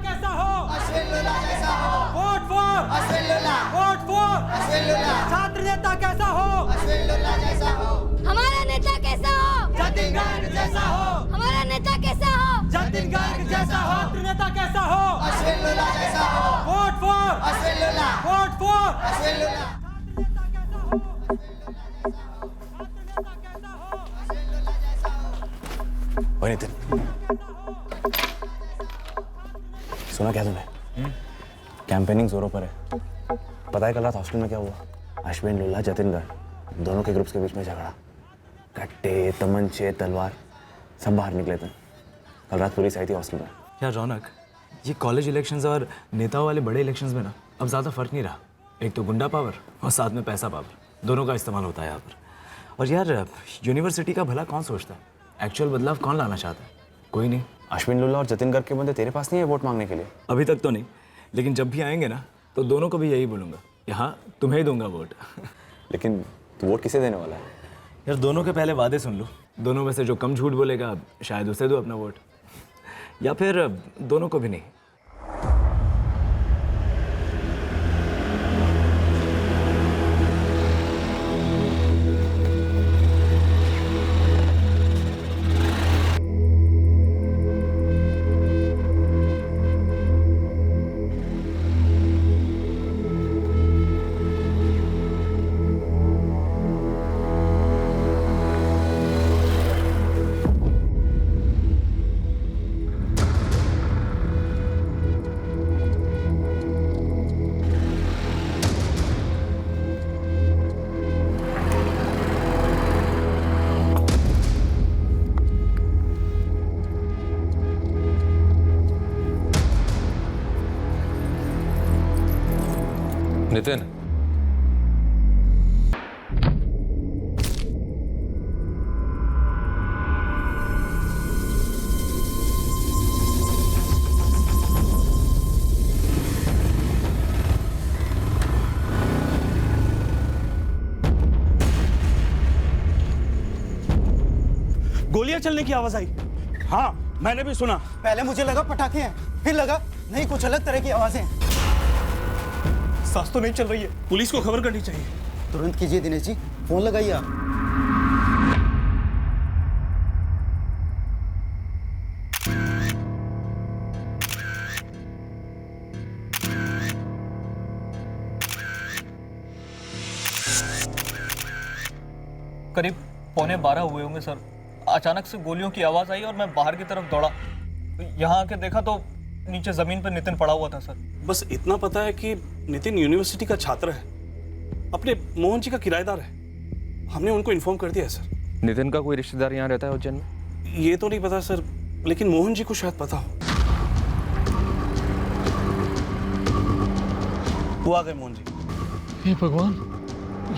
कैसा हो, अश्विन लूला जैसा हो, vote for Ashwin Lula, vote for Ashwin Lula, छात्र नेता कैसा हो, अश्विन लूला जैसा हो, हमारा नेता कैसा हो, जतिन गर्ग जैसा हो, हमारा नेता कैसा हो, जतिन गर्ग जैसा हो, छात्र नेता कैसा हो, अश्विन लूला जैसा हो, vote for Ashwin Lula, vote for Ashwin Lula, ओए नितिन, सुना क्या तूने? कैंपेनिंग जोरों पर है। पता है कल रात हॉस्टल में क्या हुआ? अश्विन लूला, जतिन गर्ग दोनों के ग्रुप्स के बीच में झगड़ा। कट्टे, तमंचे, तलवार सब बाहर निकले थे। कल रात पुलिस आई थी हॉस्टल में। यार रौनक, ये कॉलेज इलेक्शंस और नेताओं वाले बड़े इलेक्शंस में ना अब ज़्यादा फर्क नहीं रहा। एक तो गुंडा पावर और साथ में पैसा पावर, दोनों का इस्तेमाल होता है यहाँ पर। और यार यूनिवर्सिटी का भला कौन सोचता है? एक्चुअल बदलाव कौन लाना चाहता है? कोई नहीं। अश्विन लूला और जतिन गर्ग के बंदे तेरे पास नहीं है वोट मांगने के लिए? अभी तक तो नहीं, लेकिन जब भी आएंगे ना तो दोनों को भी यही बोलूँगा, यहाँ तुम्हें ही दूंगा वोट। लेकिन तू वोट किसे देने वाला है? यार दोनों के पहले वादे सुन लो। दोनों में से जो कम झूठ बोलेगा शायद उसे दो अपना वोट, या फिर दोनों को भी नहीं। नितिन, गोलियां चलने की आवाज आई। हाँ, मैंने भी सुना। पहले मुझे लगा पटाखे हैं, फिर लगा नहीं कुछ अलग तरह की आवाजें हैं। सांस तो नहीं चल रही है, पुलिस को खबर करनी चाहिए। तुरंत कीजिए दिनेश जी, फोन लगाइए आप। करीब 11:15 हुए होंगे सर। अचानक से गोलियों की आवाज़ आई और मैं बाहर की तरफ दौड़ा। यहाँ आके देखा तो नीचे ज़मीन पर नितिन पड़ा हुआ था सर। बस इतना पता है कि नितिन यूनिवर्सिटी का छात्र है, अपने मोहन जी का किराएदार है। हमने उनको इन्फॉर्म कर दिया है सर। नितिन का कोई रिश्तेदार यहाँ रहता है उज्जैन में? ये तो नहीं पता सर, लेकिन मोहन जी को शायद पता हो। वो आ गए मोहन जी। हे भगवान,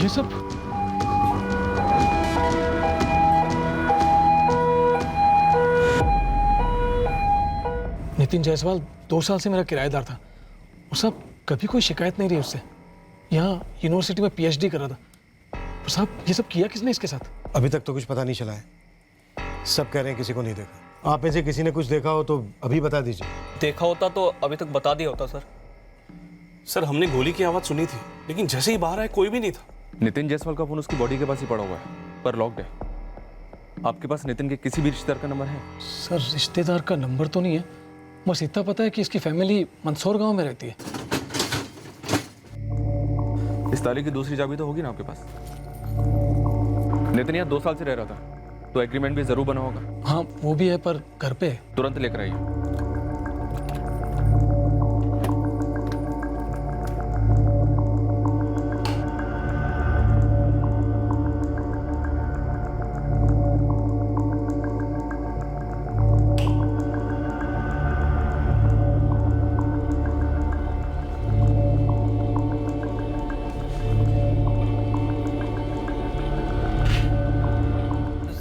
ये सब नितिन जायसवाल 2 साल से मेरा किराएदार था और साहब कभी कोई शिकायत नहीं रही उससे। यहाँ यूनिवर्सिटी में पीएचडी कर रहा था। तो साहब ये सब किया किसने इसके साथ? अभी तक तो कुछ पता नहीं चला है। सब कह रहे हैं किसी को नहीं देखा। आप में से किसी ने कुछ देखा हो तो अभी बता दीजिए। देखा होता तो अभी तक बता दिया होता सर। सर हमने गोली की आवाज़ सुनी थी, लेकिन जैसे ही बाहर आए कोई भी नहीं था। नितिन जायसवाल का फोन उसकी बॉडी के पास ही पड़ा हुआ है, पर लॉक्ड है। आपके पास नितिन के किसी भी रिश्तेदार का नंबर है? सर रिश्तेदार का नंबर तो नहीं है, बस इतना पता है कि इसकी फैमिली मंदसौर गांव में रहती है। इस ताले की दूसरी चाबी तो होगी ना आपके पास? नितिन यहाँ 2 साल से रह रहा था, तो एग्रीमेंट भी जरूर बना होगा। हाँ वो भी है, पर घर पे है। तुरंत लेकर आइए।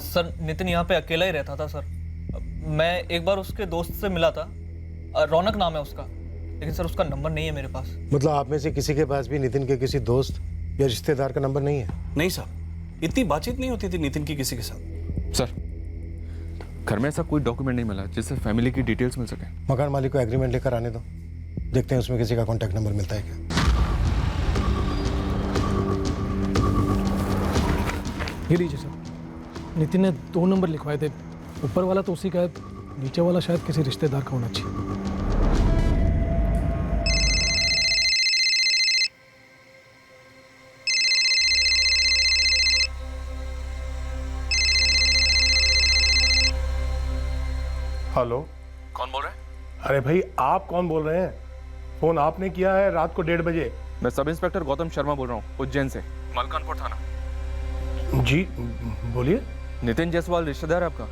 सर नितिन यहाँ पे अकेला ही रहता था सर। मैं एक बार उसके दोस्त से मिला था, रौनक नाम है उसका, लेकिन सर उसका नंबर नहीं है मेरे पास। मतलब आप में से किसी के पास भी नितिन के किसी दोस्त या रिश्तेदार का नंबर नहीं है? नहीं साहब, इतनी बातचीत नहीं होती थी नितिन की किसी के साथ। सर, घर में ऐसा कोई डॉक्यूमेंट नहीं मिला जिससे फैमिली की डिटेल्स मिल सके। मकान मालिक को एग्रीमेंट लेकर आने दो, देखते हैं उसमें किसी का कॉन्टैक्ट नंबर मिलता है क्या। ये लीजिए सर, नितिन ने 2 नंबर लिखवाए थे, ऊपर वाला तो उसी का है, नीचे वाला शायद किसी रिश्तेदार का होना चाहिए। हेलो, कौन बोल रहे हैं? अरे भाई आप कौन बोल रहे हैं? फोन आपने किया है रात को 1:30 बजे। मैं सब इंस्पेक्टर गौतम शर्मा बोल रहा हूँ, उज्जैन से, मलकानपुर थाना। जी बोलिए। नितिन जायसवाल रिश्तेदार है आपका?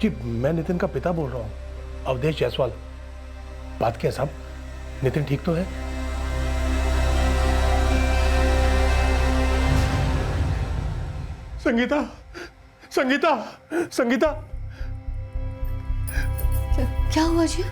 जी मैं नितिन का पिता बोल रहा हूँ, अवधेश जायसवाल। बात क्या साहब, नितिन ठीक तो है? संगीता, संगीता, संगीता, क्या हुआ जी?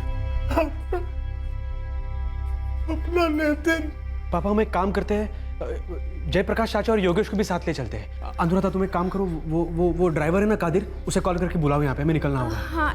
अपना नितिन। पापा हम एक काम करते हैं, जयप्रकाश चाचा और योगेश को भी साथ ले चलते हैं। अनुराधा तुम एक काम करो, वो ड्राइवर है ना कादिर, उसे कॉल करके बुलाओ यहाँ पे, हमें निकलना होगा। हाँ।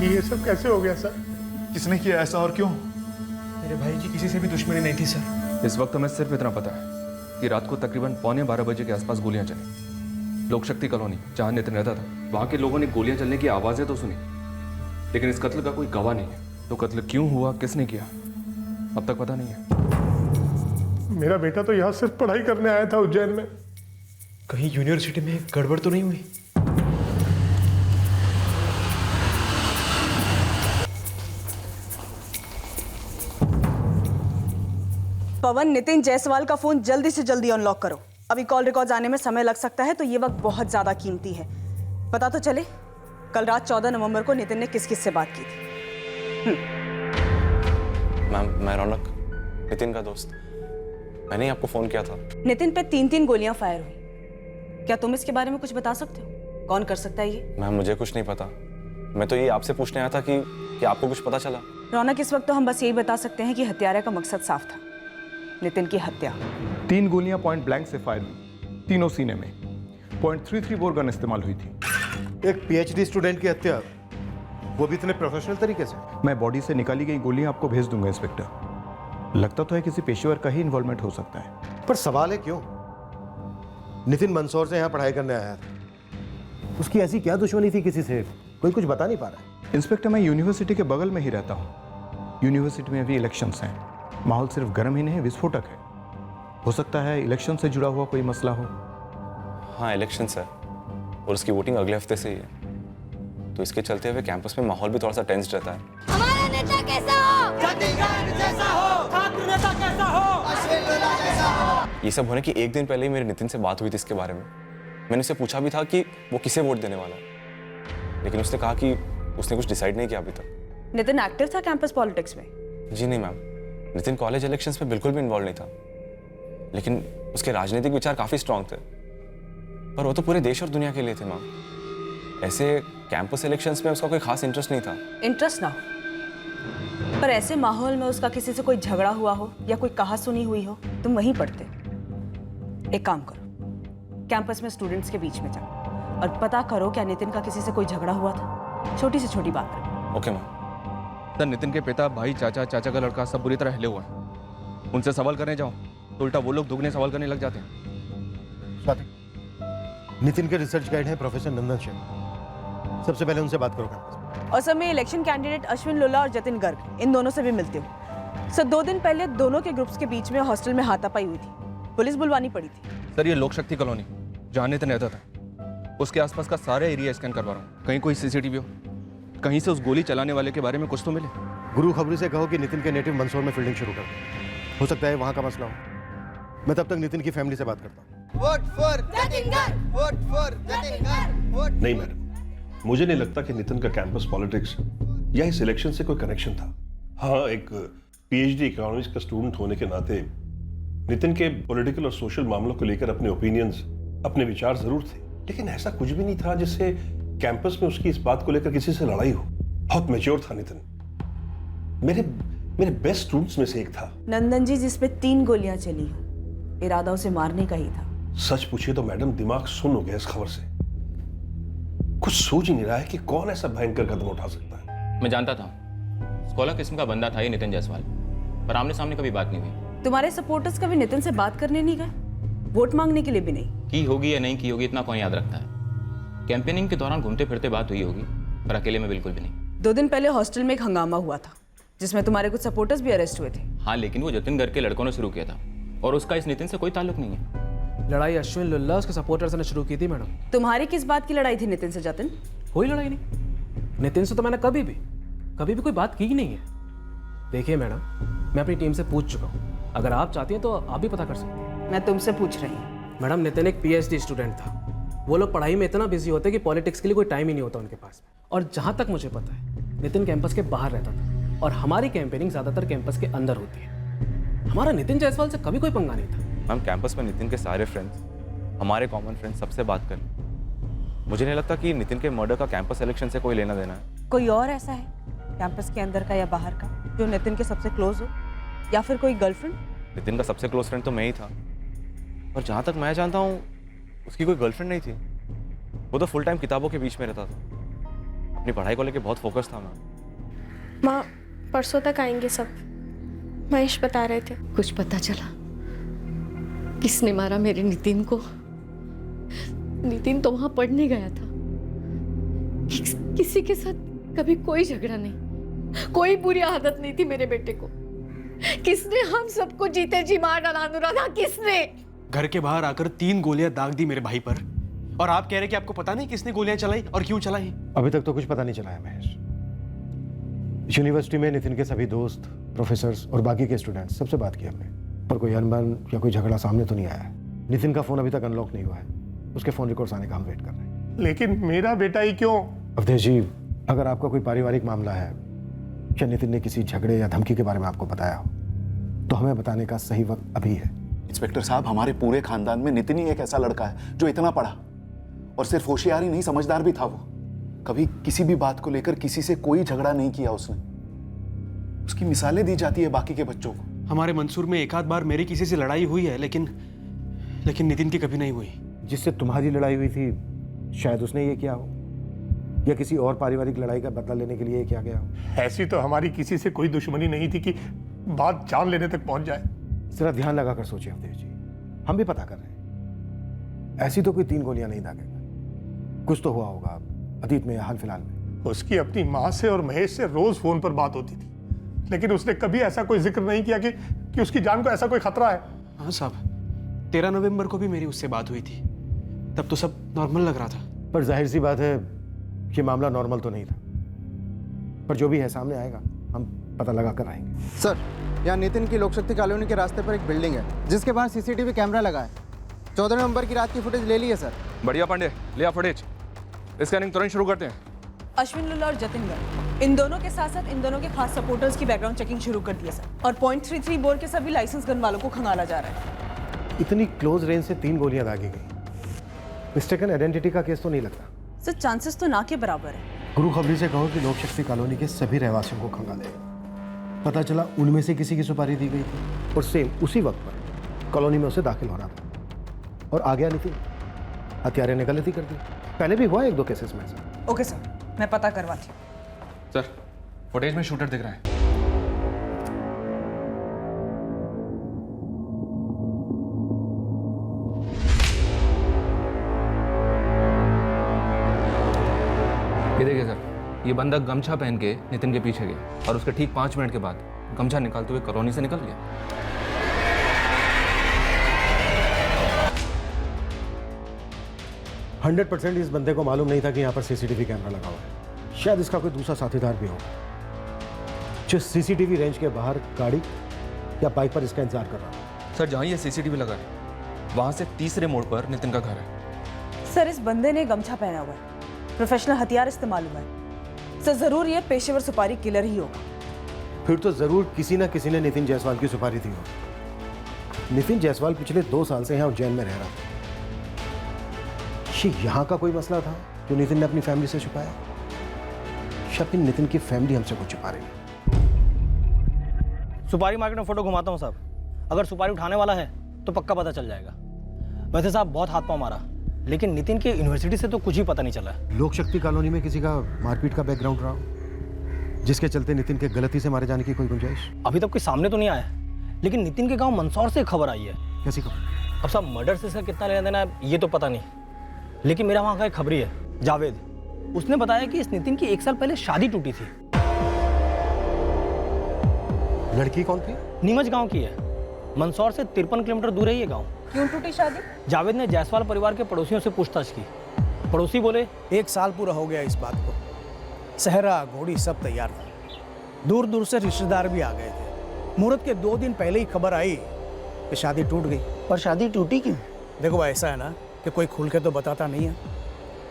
ये सब कैसे हो गया सर? किसने किया ऐसा और क्यों? मेरे भाई की किसी से भी दुश्मनी नहीं थी सर। इस वक्त हमें सिर्फ इतना पता है कि रात को तकरीबन 11:15 बजे के आसपास गोलियां चली। लोक शक्ति कॉलोनी जहां नितिन रहता था, वहां के लोगों ने गोलियां चलने की आवाजें तो सुनी, लेकिन इस कत्ल का कोई गवाह नहीं है। तो कत्ल क्यों हुआ, किसने किया, अब तक पता नहीं है। मेरा बेटा तो यहाँ सिर्फ पढ़ाई करने आया था उज्जैन में। कहीं यूनिवर्सिटी में गड़बड़ तो नहीं हुई? पवन, नितिन जायसवाल का फोन जल्दी से जल्दी अनलॉक करो। अभी कॉल रिकॉर्ड्स आने में समय लग सकता है, तो ये वक्त बहुत ज्यादा कीमती है। पता तो चले कल रात 14 नवंबर को नितिन ने किस किस से बात की थी। मैम मैं रौनक, नितिन का दोस्त, मैंने ही आपको फोन किया था। नितिन पे 3 गोलियां फायर हुई। क्या तुम इसके बारे में कुछ बता सकते हो? कौन कर सकता है ये? मैम मुझे कुछ नहीं पता, मैं तो ये आपसे पूछने आया था कि आपको कुछ पता चला। रौनक, इस वक्त तो हम बस यही बता सकते हैं कि हत्यारे का मकसद साफ था, नितिन की हत्या। 3 गोलियां पॉइंट ब्लैंक से फायर हुई, तीनों सीने में। .33 बोर गन इस्तेमाल हुई थी। एक पीएचडी स्टूडेंट की हत्या, वो भी इतने प्रोफेशनल तरीके से? मैं बॉडी से निकाली गई गोलियां आपको भेज दूंगा इंस्पेक्टर। लगता तो है किसी पेशेवर का ही इन्वॉल्वमेंट हो सकता है। पर सवाल है क्यों? नितिन मंदसौर से यहाँ पढ़ाई करने आया था, उसकी ऐसी क्या दुश्मनी थी किसी से? कोई कुछ बता नहीं पा रहा है। इंस्पेक्टर, मैं यूनिवर्सिटी के बगल में ही रहता हूँ। यूनिवर्सिटी में अभी इलेक्शंस हैं, माहौल सिर्फ गर्म ही नहीं विस्फोटक है। हो सकता है इलेक्शन से जुड़ा हुआ कोई मसला हो। हाँ इलेक्शन है और उसकी वोटिंग अगले हफ्ते से ही है, तो इसके चलते हुए कैंपस में माहौल भी थोड़ा सा टेंस रहता है। हमारा नेता कैसा हो? जतिन जैसा हो, छात्र नेता कैसा हो? अश्विन लोला जैसा हो। ये सब होने की एक दिन पहले ही मेरे नितिन से बात हुई थी इसके बारे में। मैंने उससे पूछा भी था कि वो किसे वोट देने वाला है, लेकिन उसने कहा कि उसने कुछ डिसाइड नहीं किया अभी तक। नितिन एक्टिव था कैंपस पॉलिटिक्स में? जी नहीं मैम, नितिन कॉलेज इलेक्शंस में बिल्कुल भी इन्वॉल्व नहीं था, लेकिन उसके राजनीतिक विचार काफी स्ट्रांग थे। पर वो तो पूरे देश और दुनिया के लिए थे मैम। ऐसे कैंपस इलेक्शंस में उसका कोई खास इंटरेस्ट नहीं था। इंटरेस्ट ना हो, पर ऐसे माहौल में उसका किसी से कोई झगड़ा हुआ हो या कोई कहा सुनी हुई हो, तुम वहीं पढ़ते। एक काम करो, कैंपस में स्टूडेंट्स के बीच में जाओ और पता करो क्या नितिन का किसी से कोई झगड़ा हुआ था। छोटी से छोटी बात है। Okay ma'am. सर, नितिन के पिता, भाई, चाचा, चाचा का लड़का सब बुरी तरह हिले हुए हैं। उनसे सवाल करने जाओ तो उल्टा वो लोग दुगने सवाल करने लग जाते हैं। स्वाति, नितिन के रिसर्च गाइड हैं प्रोफेसर नंदन शर्मा, सबसे पहले उनसे बात करो कैंपस में। और सर, मैं इलेक्शन कैंडिडेट अश्विन लोला और जतिन गर्ग, इन दोनों से भी मिलती हूँ। सर, 2 दिन पहले दोनों के ग्रुप्स के बीच में हॉस्टल में हाथापाई हुई थी, पुलिस बुलवानी पड़ी थी। सर, ये लोक शक्ति कॉलोनी जहाँ नितिन रहता था, उसके आसपास का सारा एरिया स्कैन करवा रहा हूँ। कहीं कोई सीसीटीवी हो, कहीं से उस गोली चलाने वाले के बारे में कुछ तो मिले। गुरु खबरी से कहो कि नितिन के नेटिव मंदसौर में फील्डिंग शुरू कर दे, हो सकता है वहाँ का मसला हो। मैं तब तक नितिन की फैमिली से बात करता हूँ। Vote for Jatin Garg, vote for Jatin Garg, vote. नहीं मैडम, मुझे नहीं लगता कि नितिन का कैंपस पॉलिटिक्स या इस इलेक्शन से कोई कनेक्शन था। हाँ, एक पीएचडी इकोनॉमिक्स का स्टूडेंट होने के नाते नितिन के पॉलिटिकल और सोशल मामलों को लेकर अपने ओपिनियंस, अपने विचार जरूर थे, लेकिन ऐसा कुछ भी नहीं था जिससे कैंपस में उसकी इस बात को लेकर किसी से लड़ाई हो। बहुत मैच्योर था नितिन, मेरे बेस्ट स्टूडेंट्स में से एक था। नंदन जी, जिसपे 3 गोलियां चली हो, इरादा उसे मारने का ही था। सच पूछिए तो मैडम दिमाग सुन्न हो गया इस खबर से। कुछ सोच ही नहीं रहा है कि कौन ऐसा भयंकर कदम उठा सकता है। मैं जानता था स्कॉलर किस्म का बंदा था ये नितिन जायसवाल, पर आमने सामने कभी बात नहीं हुई। तुम्हारे सपोर्टर्स कभी नितिन से बात करने नहीं गए, वोट मांगने के लिए भी नहीं? की होगी या नहीं की होगी इतना कौन याद रखता है। कैंपेनिंग के दौरान घूमते फिरते बात हुई होगी, पर अकेले में बिल्कुल भी नहीं। 2 दिन पहले हॉस्टल में एक हंगामा हुआ था जिसमें तुम्हारे कुछ सपोर्टर्स भी अरेस्ट हुए थे। हाँ, लेकिन वो जतिन घर के लड़कों ने शुरू किया था और उसका इस नितिन से कोई ताल्लुक नहीं है। लड़ाई अश्विन लुल्ला उसके सपोर्टर्स ने शुरू की थी मैडम। तुम्हारी किस बात की लड़ाई थी नितिन से जतिन? कोई लड़ाई नहीं, नितिन से तो मैंने कभी भी कोई बात की ही नहीं है। देखिए मैडम, मैं अपनी टीम से पूछ चुका हूँ, अगर आप चाहती हैं तो आप भी पता कर सकते हैं। मैं तुमसे पूछ रही हूँ। मैडम, नितिन एक PhD स्टूडेंट था। वो लोग पढ़ाई में इतना बिजी होते कि पॉलिटिक्स के लिए कोई टाइम ही नहीं होता उनके पास। और जहाँ तक मुझे पता है, नितिन कैंपस के बाहर रहता था और हमारी कैंपेनिंग ज़्यादातर कैंपस के अंदर होती है। हमारा नितिन जायसवाल से कभी कोई पंगा नहीं था। मैम, कैंपस में नितिन के सारे फ्रेंड्स, हमारे कॉमन फ्रेंड्स, सबसे बात कर ली। मुझे नहीं लगता कि नितिन के मर्डर का कैंपस इलेक्शन से कोई लेना देना है। कोई और ऐसा है कैंपस के अंदर का या बाहर का जो नितिन के सबसे क्लोज हो, या फिर कोई गर्लफ्रेंड? नितिन का सबसे क्लोज फ्रेंड तो मैं ही था, और जहाँ तक मैं जानता हूँ उसकी कोई गर्लफ्रेंड नहीं थी। वो तो फुल टाइम किताबों के बीच में रहता था। अपनी पढ़ाई को लेकर बहुत फोकस था। माँ, परसों तक आएंगे सब, महेश बता रहे थे। कुछ पता चला किसने मारा मेरे नितिन को? नितिन तो वहां पढ़ने गया था, किसी के साथ कभी कोई झगड़ा नहीं, कोई बुरी आदत नहीं थी मेरे बेटे को। किसने हम सबको जीते जी मार डाला अनुराधा? किसने? घर के बाहर आकर 3 गोलियां दाग दी मेरे भाई पर, और आप कह रहे कि आपको पता नहीं किसने गोलियां चलाई और क्यों चलाई? अभी तक तो कुछ पता नहीं चला है महेश। यूनिवर्सिटी में नितिन के सभी दोस्त, प्रोफेसर्स और बाकी के स्टूडेंट्स सबसे बात की हमने, पर कोई अनबन या कोई झगड़ा सामने तो नहीं आया है। नितिन का फोन अभी तक अनलॉक नहीं हुआ है, उसके फोन रिकॉर्ड्स आने का हम वेट कर रहे हैं। लेकिन मेरा बेटा ही क्यों? अवधेश जी, अगर आपका कोई पारिवारिक मामला है या नितिन ने किसी झगड़े या धमकी के बारे में आपको बताया हो, तो हमें बताने का सही वक्त अभी है। इंस्पेक्टर साहब, हमारे पूरे खानदान में नितिन ही एक ऐसा लड़का है जो इतना पढ़ा, और सिर्फ होशियार ही नहीं, समझदार भी था। वो कभी किसी भी बात को लेकर किसी से कोई झगड़ा नहीं किया उसने। उसकी मिसालें दी जाती है बाकी के बच्चों को। हमारे मंसूर में एक आध बार मेरी किसी से लड़ाई हुई है, लेकिन नितिन की कभी नहीं हुई। जिससे तुम्हारी लड़ाई हुई थी शायद उसने ये किया हो, या किसी और पारिवारिक लड़ाई का बदला लेने के लिए ये किया गया हो। ऐसी तो हमारी किसी से कोई दुश्मनी नहीं थी कि बात जान लेने तक पहुंच जाए। जरा ध्यान लगाकर सोचिए अवधेश जी, हम भी पता कर रहे हैं। ऐसी तो कोई 3 गोलियां नहीं दागेगा, कुछ तो हुआ होगा अतीत में या हाल फिलहाल में। उसकी अपनी माँ से और महेश से रोज फोन पर बात होती थी, लेकिन उसने कभी ऐसा कोई जिक्र नहीं किया कि उसकी जान को ऐसा कोई खतरा है। हाँ साहब, 13 नवंबर को भी मेरी उससे बात हुई थी, तब तो सब नॉर्मल लग रहा था। पर जाहिर सी बात है कि मामला नॉर्मल तो नहीं था, पर जो भी है सामने आएगा, हम पता लगा कर आएंगे। सर, यहाँ नितिन की लोकशक्ति कॉलोनी के रास्ते पर एक बिल्डिंग है जिसके बाहर CCTV कैमरा लगा है। 14 नवंबर की रात की फुटेज ले ली है सर। बढ़िया पांडे, लिया फुटेज। स्कैनिंग तुरंत शुरू करते हैं। अश्विन लुल्ला और जतिन गर्ग, इन दोनों के साथ साथ इन दोनों के खास सपोर्टर्स की बैकग्राउंड चेकिंग शुरू कर दी है सर, और .33 बोर के सभी लाइसेंस गन वालों को खंगाला जा रहा है। इतनी क्लोज रेंज से 3 गोलियां दागी गई। मिस्टेकन आइडेंटिटी का केस तो नहीं लगता सर? चांसेस तो ना के बराबर है। गुरु खबरी से कहो कि लोकशक्ति कॉलोनी के सभी रहवासियों को खंगाले। पता चला उनमें से किसी की सुपारी दी गई थी, और सेम उसी वक्त पर कॉलोनी में उसे दाखिल होना था, और आ गया नितिन, हत्यारे ने गलती कर दी। पहले भी हुआ 1-2 केसेस में ऐसा। ओके सर, मैं पता करवाती हूँ। सर, फुटेज में शूटर दिख रहा है। ये देखिए सर, ये बंदा गमछा पहन के नितिन के पीछे गया और उसके ठीक 5 मिनट के बाद गमछा निकालते हुए कॉलोनी से निकल गया। 100% इस बंदे को मालूम नहीं था कि यहाँ पर CCTV कैमरा लगा हुआ है। शायद इसका कोई दूसरा साथीदार भी हो जो CCTV रेंज के बाहर गाड़ी या बाइक पर इसका इंतजार कर रहा हो। सर, जहाँ ये CCTV लगा है वहाँ से तीसरे मोड़ पर नितिन का घर है। सर, इस बंदे ने गमछा पहना हुआ है, प्रोफेशनल हथियार इस्तेमाल हुआ है सर। जरूर ये पेशेवर सुपारी किलर ही होगा। फिर तो जरूर किसी ना किसी ने नितिन जायसवाल की सुपारी दी होगी। नितिन जायसवाल पिछले 2 साल से यहाँ उज्जैन में रह रहा था। ये यहाँ का कोई मसला था जो नितिन ने अपनी फैमिली से छुपाया, या फिर नितिन की फैमिली हमसे कुछ छुपा रही है? सुपारी मार्केट में फोटो घुमाता हूँ साहब, अगर सुपारी उठाने वाला है तो पक्का पता चल जाएगा। वैसे साहब बहुत हाथ पाँव मारा, लेकिन नितिन की यूनिवर्सिटी से तो कुछ ही पता नहीं चला। लोक शक्ति कॉलोनी में किसी का मारपीट का बैकग्राउंड रहा हो, जिसके चलते नितिन के गलती से मारे जाने की कोई गुंजाइश? अभी तक कोई सामने तो नहीं आया, लेकिन नितिन के गांव मंदसौर से खबर आई है। कैसी खबर? अब साहब मर्डर से इसका कितना लेना देना है ये तो पता नहीं, लेकिन मेरा वहाँ का एक खबरी है जावेद, उसने बताया कि इस नितिन की 1 साल पहले शादी टूटी थी। लड़की कौन थी? नीमच गांव की है, मंदसौर से 53 किलोमीटर दूर है ये गांव। क्यों टूटी शादी? जावेद ने जायसवाल परिवार के पड़ोसियों से पूछताछ की। पड़ोसी बोले 1 साल पूरा हो गया इस बात को, सहरा घोड़ी सब तैयार था, दूर दूर से रिश्तेदार भी आ गए थे। मुहूर्त के 2 दिन पहले ही खबर आई कि शादी टूट गई। पर शादी टूटी क्यों? देखो भाई, ऐसा है ना कि कोई खुल के तो बताता नहीं है,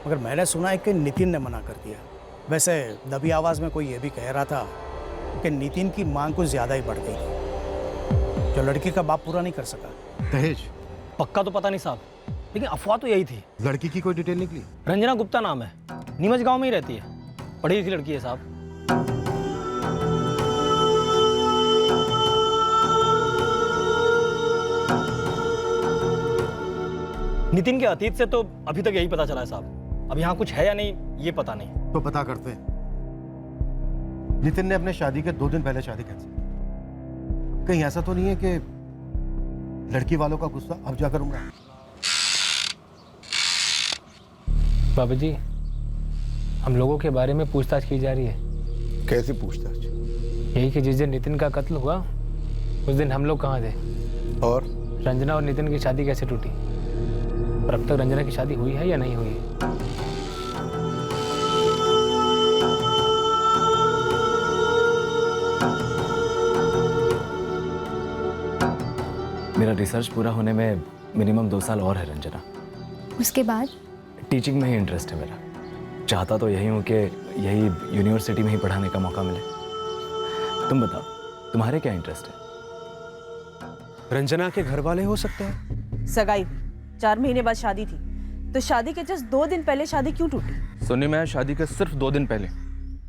मगर मैंने सुना है कि नितिन ने मना कर दिया। वैसे दबी आवाज़ में कोई ये भी कह रहा था कि नितिन की मांग कुछ ज़्यादा ही बढ़ गई थी, जो लड़की का बाप पूरा नहीं कर सका। दहेज? पक्का तो पता नहीं साहब, लेकिन अफवाह तो यही थी। लड़की की कोई डिटेल निकली? रंजना गुप्ता नाम है, नीमच गांव में ही रहती है, पढ़ी लिखी लड़की है साहब। नितिन के अतीत से तो अभी तक यही पता चला है साहब, अब यहाँ कुछ है या नहीं ये पता नहीं। तो पता करते हैं। नितिन ने अपने शादी के 2 दिन पहले शादी कैंसिल, कहीं ऐसा तो नहीं है कि लड़की वालों का गुस्सा अब जाकर उमड़ा? बाबा जी, हम लोगों के बारे में पूछताछ की जा रही है। कैसी पूछताछ? यही कि जिस दिन नितिन का कत्ल हुआ उस दिन हम लोग कहाँ थे, और रंजना और नितिन की शादी कैसे टूटी, और अब तक रंजना की शादी हुई है या नहीं हुई है। मेरा रिसर्च पूरा होने में मिनिमम 2 साल और है रंजना। उसके बाद? टीचिंग में ही इंटरेस्ट है मेरा, चाहता तो यही हूँ कि यही यूनिवर्सिटी में ही पढ़ाने का मौका मिले। तुम बताओ तुम्हारे क्या इंटरेस्ट है? रंजना के घर वाले हो सकते हैं। सगाई 4 महीने बाद शादी थी, तो शादी के जस्ट 2 दिन पहले शादी क्यों टूटी? सुनने में आया शादी के सिर्फ 2 दिन पहले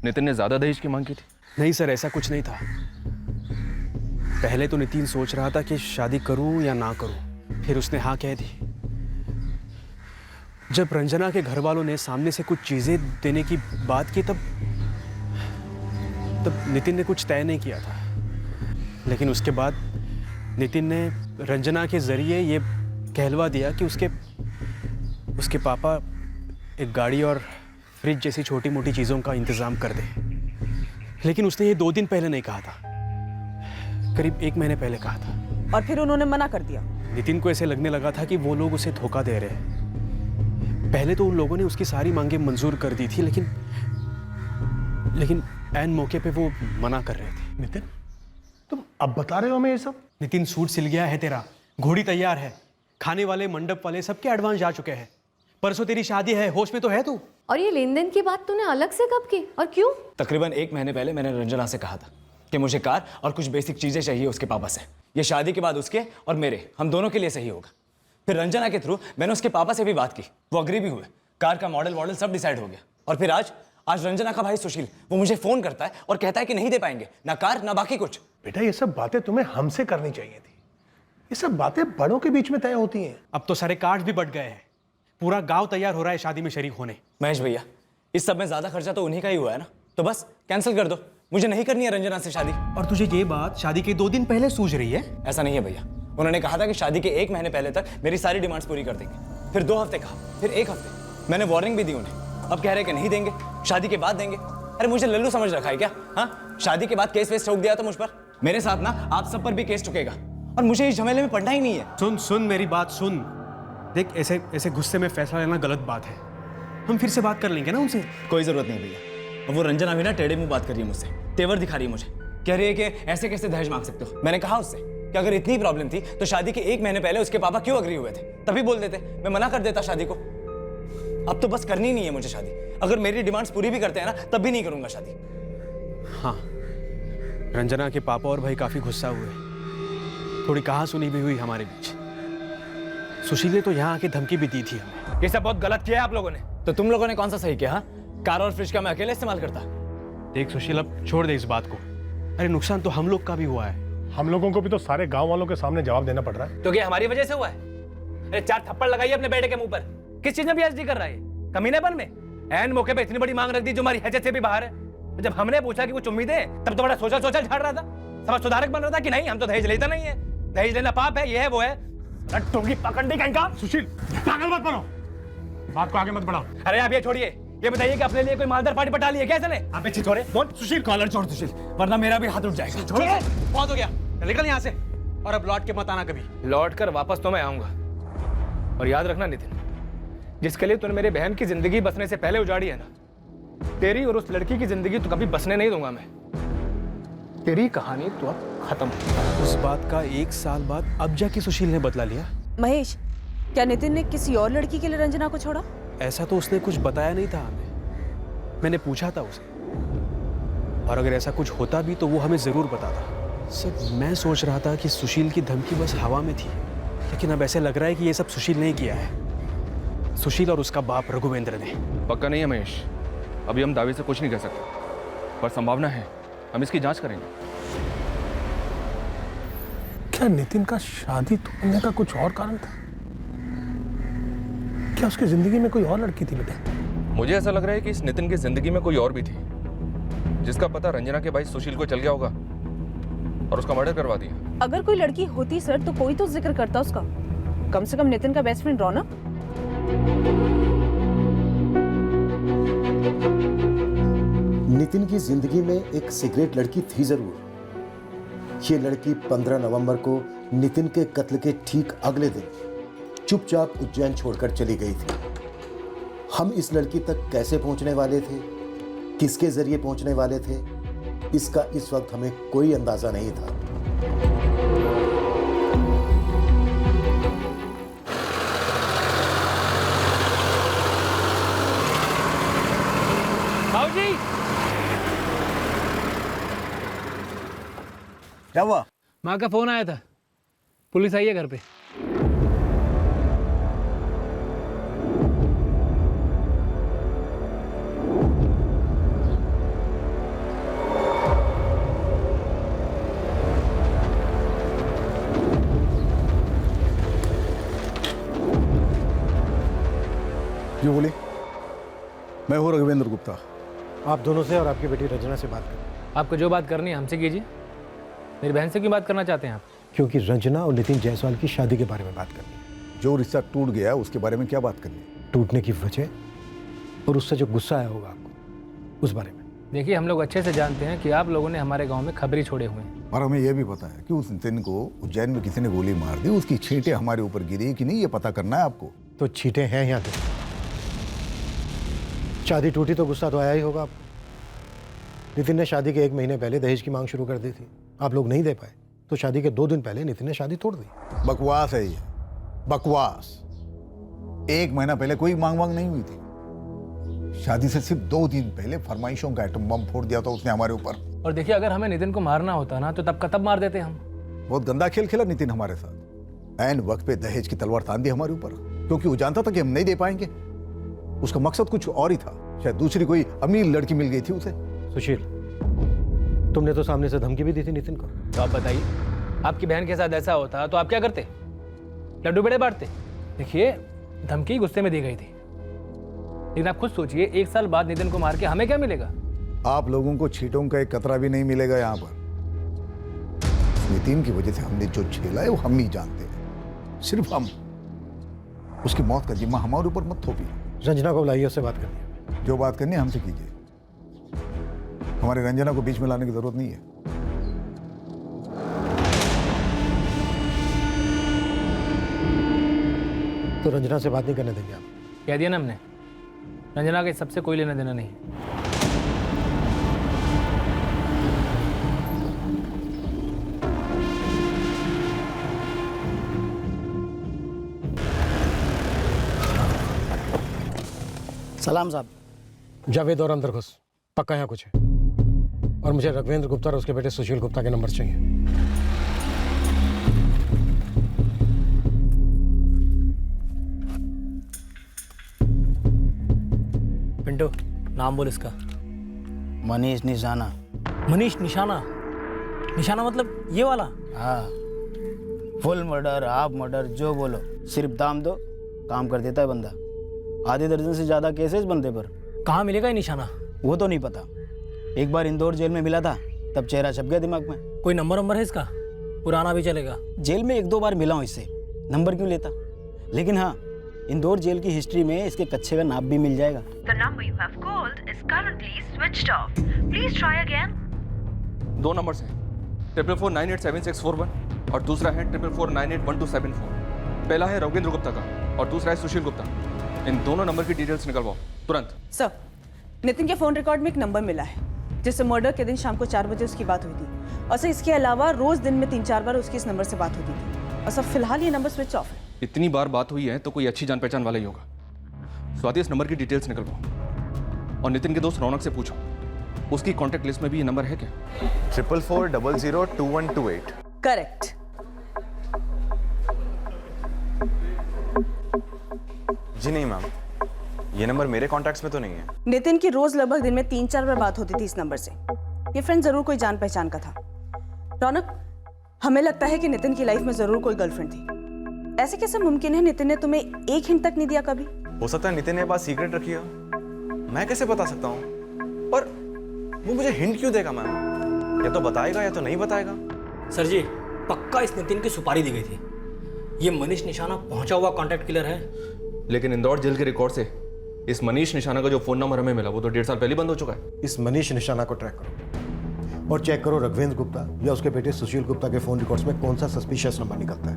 नितिन ने ज्यादा दहेज की मांग की थी। नहीं सर, ऐसा कुछ नहीं था। पहले तो नितिन सोच रहा था कि शादी करूं या ना करूं, फिर उसने हाँ कह दी। जब रंजना के घर वालों ने सामने से कुछ चीजें देने की बात की तब नितिन ने कुछ तय नहीं किया था, लेकिन उसके बाद नितिन ने रंजना के जरिए ये कहलवा दिया कि उसके पापा एक गाड़ी और फ्रिज जैसी छोटी मोटी चीज़ों का इंतज़ाम कर दे। लेकिन उसने ये 2 दिन पहले नहीं कहा था, करीब 1 महीने पहले कहा था। और फिर उन्होंने मना कर दिया। नितिन को ऐसे लगने लगा था कि वो लोग उसे धोखा दे रहे हैं। पहले तो उन लोगों ने उसकी सारी मांगें मंजूर कर दी थी, लेकिन ऐन मौके पे वो मना कर रहे थे। नितिन, तुम अब बता रहे हो हमें ये सब? नितिन, सूट सिल गया है तेरा, घोड़ी तैयार है, खाने वाले मंडप वाले सबके एडवांस जा चुके हैं, परसों तेरी शादी है, होश में तो है तू? और ये लेन देन की बात तूने अलग से कब की और क्यों? तकरीबन 1 महीने पहले मैंने रंजना से कहा था कि मुझे कार और कुछ बेसिक चीजें चाहिए उसके पापा से। ये शादी के बाद उसके और मेरे, हम दोनों के लिए सही होगा। फिर रंजना के थ्रू मैंने उसके पापा से भी बात की, वो अग्री भी हुए, कार का मॉडल सब डिसाइड हो गया। और फिर आज रंजना का भाई सुशील वो मुझे फोन करता है और कहता है कि नहीं दे पाएंगे, ना कार ना बाकी कुछ। बेटा, ये सब बातें तुम्हें हमसे करनी चाहिए थी, ये सब बातें बड़ों के बीच में तय होती हैं। अब तो सारे कार्ड भी बट गए हैं, पूरा गांव तैयार हो रहा है शादी में शरीक होने। महेश भैया, इस सब में ज्यादा खर्चा तो उन्हीं का ही हुआ है ना, तो बस कैंसिल कर दो, मुझे नहीं करनी है रंजना से शादी। और तुझे ये बात शादी के 2 दिन पहले सूझ रही है? ऐसा नहीं है भैया, उन्होंने कहा था कि शादी के 1 महीने पहले तक मेरी सारी डिमांड्स पूरी कर देंगे। फिर 2 हफ्ते कहा, फिर 1 हफ्ते, मैंने वार्निंग भी दी उन्हें। अब कह रहे कि नहीं देंगे, शादी के बाद देंगे। अरे मुझे लल्लू समझ रखा है क्या? हाँ, शादी के बाद केस वेस ठोक दिया तो मुझ पर, मेरे साथ ना आप सब पर भी केस ठुकेगा, और मुझे इस झमेले में पड़ना ही नहीं है। सुन मेरी बात सुन। देख, ऐसे गुस्से में फैसला लेना गलत बात है, हम फिर से बात कर लेंगे ना उनसे। कोई जरूरत नहीं भैया, अब वो रंजना भी ना टेढ़े मुंह बात कर रही है मुझसे, तेवर दिखा रही है मुझे, कह रही है कि ऐसे कैसे दहेज मांग सकते हो। मैंने कहा उससे कि अगर इतनी प्रॉब्लम थी तो शादी के 1 महीने पहले उसके पापा क्यों अग्री हुए थे, तभी बोल देते, मैं मना कर देता शादी को। अब तो बस करनी नहीं है मुझे शादी, अगर मेरी डिमांड्स पूरी भी करते हैं ना तब भी नहीं करूंगा शादी। हाँ, रंजना के पापा और भाई काफी गुस्सा हुए, थोड़ी कहा सुनी भी हुई हमारे बीच। सुशील ने तो यहाँ आके धमकी भी दी थी हमें। ये सब बहुत गलत किया है आप लोगों ने। तो तुम लोगों ने कौन सा सही किया? हाँ, कार और फ्रिज का मैं अकेले इस्तेमाल करता। देख सुशील, अब छोड़ दे इस बात को। अरे नुकसान तो हम लोग का भी हुआ है। हम लोगों को भी तो सारे गांव वालों के सामने जवाब देना पड़ रहा है। तो क्या हमारी वजह से हुआ है? अरे 4 थप्पड़ लगाइए अपने बेटे के मुंह पर। किस चीज में पीएचडी कर रहा है? कमीनेपन में? एन मौके पे इतनी बड़ी मांग रख दी जो हमारी हैसियत से भी बाहर है। जब हमने पूछा कि कुछ उम्मीदें, तब तो बड़ा सोचा सोचा झाड़ रहा था। समाज सुधारक बन रहा था कि नहीं हम तो दहेज लेता नहीं है, दहेज लेना पाप है, ये है वो है। टोंगी पकड़ने का इनका। सुशील पागल मत बनो, बात को आगे मत बढ़ाओ। अरे आप ये छोड़िए, ये बताइए कि अपने लिए कोई मालदार पार्टी पटा ली है क्या इसने? आप पीछे छोड़े। बोल सुशील, कॉलर छोड़ सुशील, वरना मेरा भी हाथ उठ जाएगा। छोड़, बहुत हो गया, निकल यहाँ से और अब लौट के मत आना कभी। लौट कर वापस तो मैं आऊंगा। और याद रखना नितिन, जिसके लिए तूने मेरे बहन की जिंदगी बसने से पहले उजाड़ी है ना, तेरी और उस लड़की की जिंदगी तो कभी बसने नहीं दूंगा मैं। तेरी कहानी तो अब खत्म। उस बात का 1 साल बाद अब जाके सुशील ने बदला लिया। महेश, क्या नितिन ने किसी और लड़की के लिए रंजना को छोड़ा? ऐसा तो उसने कुछ बताया नहीं था हमें। मैंने पूछा था उसे, और अगर ऐसा कुछ होता भी तो वो हमें जरूर बताता। सब मैं सोच रहा था कि सुशील की धमकी बस हवा में थी, लेकिन अब ऐसे लग रहा है कि ये सब सुशील ने किया है। सुशील और उसका बाप रघुवेंद्र ने। पक्का नहीं है महेश, अभी हम दावे से कुछ नहीं कह सकते, पर संभावना है, हम इसकी जांच करेंगे। क्या नितिन का शादी तोड़ने का कुछ और कारण था? क्या उसकी जिंदगी में कोई और लड़की थी बेटा? मुझे ऐसा लग रहा है कि इस नितिन की जिंदगी में कोई और भी थी, जिसका पता रंजना के भाई सुशील को चल गया होगा और उसका मर्डर करवा दिया। अगर कोई लड़की होती सर तो कोई तो जिक्र करता उसका, कम से कम नितिन का बेस्ट फ्रेंड रौनक। नितिन की जिंदगी में एक सिगरेट लड़की थी जरूर। ये लड़की 15 नवंबर को नितिन के कत्ल के ठीक अगले दिन चुपचाप उज्जैन छोड़कर चली गई थी। हम इस लड़की तक कैसे पहुंचने वाले थे, किसके जरिए पहुंचने वाले थे, इसका इस वक्त हमें कोई अंदाजा नहीं था। बाबूजी, क्या हुआ? माँ का फोन आया था, पुलिस आई है घर पे। जो बोले? मैं हूँ रघुवेंद्र गुप्ता। आप दोनों से और आपकी बेटी रंजना से बात करें। आपको जो बात करनी है हमसे कीजिए। मेरी बहन से क्यों बात करना चाहते हैं आप? क्योंकि रंजना और नितिन जायसवाल की शादी के बारे में बात करनी है। जो रिश्ता टूट गया उसके बारे में क्या बात करनी? टूटने की वजह और उससे जो गुस्सा आया होगा आपको, उस बारे में। देखिए, हम लोग अच्छे से जानते हैं कि आप लोगों ने हमारे गांव में खबरी छोड़े हुए हैं, और हमें यह भी पता है कि उस नितिन को उज्जैन में किसी ने गोली मार दी। उसकी छींटें हमारे ऊपर गिरी कि नहीं, ये पता करना है आपको। तो छींटें हैं यहाँ पे। शादी टूटी तो गुस्सा तो आया ही होगा आपको। नितिन ने शादी के 1 महीने पहले दहेज की मांग शुरू कर दी थी, आप लोग नहीं दे पाए, तो शादी के 2 दिन पहले नितिन ने शादी तोड़ दी। बकवास है ये, बकवास। 1 महीना पहले कोई मांग नहीं हुई थी। शादी से सिर्फ 2 दिन पहले फरमाइशों का एटम बम फोड़ दिया था उसने हमारे ऊपर। और देखिए, अगर हमें नितिन को मारना होता ना तो तब का तब मार देते हम। बहुत गंदा खेल खेला नितिन हमारे साथ। ऐन वक्त पे दहेज की तलवार तान दी हमारे ऊपर, क्योंकि वो जानता था कि हम नहीं दे पाएंगे। उसका मकसद कुछ और ही था, शायद दूसरी कोई अमीर लड़की मिल गई थी उसे। सुशील, तुमने तो सामने से धमकी भी दी थी नितिन को। तो आप बताइए, आपकी बहन के साथ ऐसा होता तो आप क्या करते? लड्डू बड़े बांटते? देखिए, धमकी गुस्से में दी गई थी, लेकिन आप खुद सोचिए, 1 साल बाद नितिन को मार के हमें क्या मिलेगा? आप लोगों को छींटों का एक कतरा भी नहीं मिलेगा यहाँ पर। नितिन की वजह से हमने जो झेला है वो हम ही जानते हैं, सिर्फ हम। उसकी मौत का जिम्मा हमारे ऊपर मत थोपिए। रंजना को बुलाइए, उससे बात करनी है। जो बात करनी है हमसे कीजिए, हमारे रंजना को बीच में लाने की जरूरत नहीं है। तो रंजना से बात नहीं करने देंगे आप? कह दिया ना हमने, रंजना के सबसे कोई लेना देना नहीं। सलाम साहब। जावेद और अंदर घुस, पक्का यहाँ कुछ है। और मुझे रघुवेंद्र गुप्ता और उसके बेटे सुशील गुप्ता के नंबर चाहिए। नाम बोल इसका। मनीष निशाना। मनीष निशाना? निशाना मतलब ये वाला? हाँ, फुल मर्डर, हाफ मर्डर, जो बोलो, सिर्फ दाम दो काम कर देता है बंदा। आधे दर्जन से ज़्यादा केसेस बनते पर। कहाँ मिलेगा ये निशाना? वो तो नहीं पता, एक बार इंदौर जेल में मिला था, तब चेहरा छप गया दिमाग में। कोई नंबर है इसका? पुराना भी चलेगा? जेल में 1-2 बार मिला हूँ इससे, नंबर क्यों लेता। लेकिन हाँ, इंदौर जेल की हिस्ट्री में इसके कच्चे का नाप भी मिल जाएगा। The number you have called is currently switched off. Please try again. 2 numbers हैं, 44987641 और दूसरा है 44498127 पहला है रविंद्र गुप्ता का और दूसरा है सुशील गुप्ता। इन दोनों नंबर की डिटेल्स निकलवाओ तुरंत। सर, नितिन के फोन रिकॉर्ड में एक नंबर मिला है जिससे मर्डर के दिन शाम को 4 बजे उसकी बात हुई थी। और सर, इसके अलावा रोज दिन में 3-4 बार उसकी इस नंबर से बात होती थी। और सर, फिलहाल ये नंबर स्विच ऑफ है। इतनी बार बात हुई है तो कोई अच्छी जान पहचान वाला ही होगा। स्वाति, इस नंबर की डिटेल्स निकलवाओ और नितिन के दोस्त रौनक से पूछो उसकी कॉन्टैक्ट लिस्ट में भी ये नंबर है क्या? 44402128। करेक्ट। जी नहीं मैम, ये नंबर मेरे कॉन्टैक्ट्स में तो नहीं है। नितिन की रोज लगभग दिन में 3-4 बार बात होती थी इस नंबर से। ये फ्रेंड जरूर कोई जान पहचान का था। रौनक, हमें लगता है कि नितिन की लाइफ में जरूर कोई गर्लफ्रेंड थी। ऐसे कैसे मुमकिन है नितिन ने तुम्हें एक हिंट तक नहीं दिया कभी? हो सकता है नितिन ने बात सीक्रेट रखी हो, मैं कैसे बता सकता हूँ? और वो मुझे हिंट क्यों देगा मैम? या तो बताएगा या तो नहीं बताएगा। सर जी, पक्का इस नितिन की सुपारी दी गई थी। ये मनीष निशाना पहुंचा हुआ कॉन्टैक्ट किलर है। लेकिन इंदौर जेल के रिकॉर्ड से इस मनीष निशाना का जो फोन नंबर हमें मिला वो तो 1.5 साल पहले बंद हो चुका है। इस मनीष निशाना को ट्रैक करो और चेक करो रघुवेंद्र गुप्ता या उसके बेटे सुशील गुप्ता के फोन रिकॉर्ड्स में कौन सा सस्पिशियस नंबर निकलता है।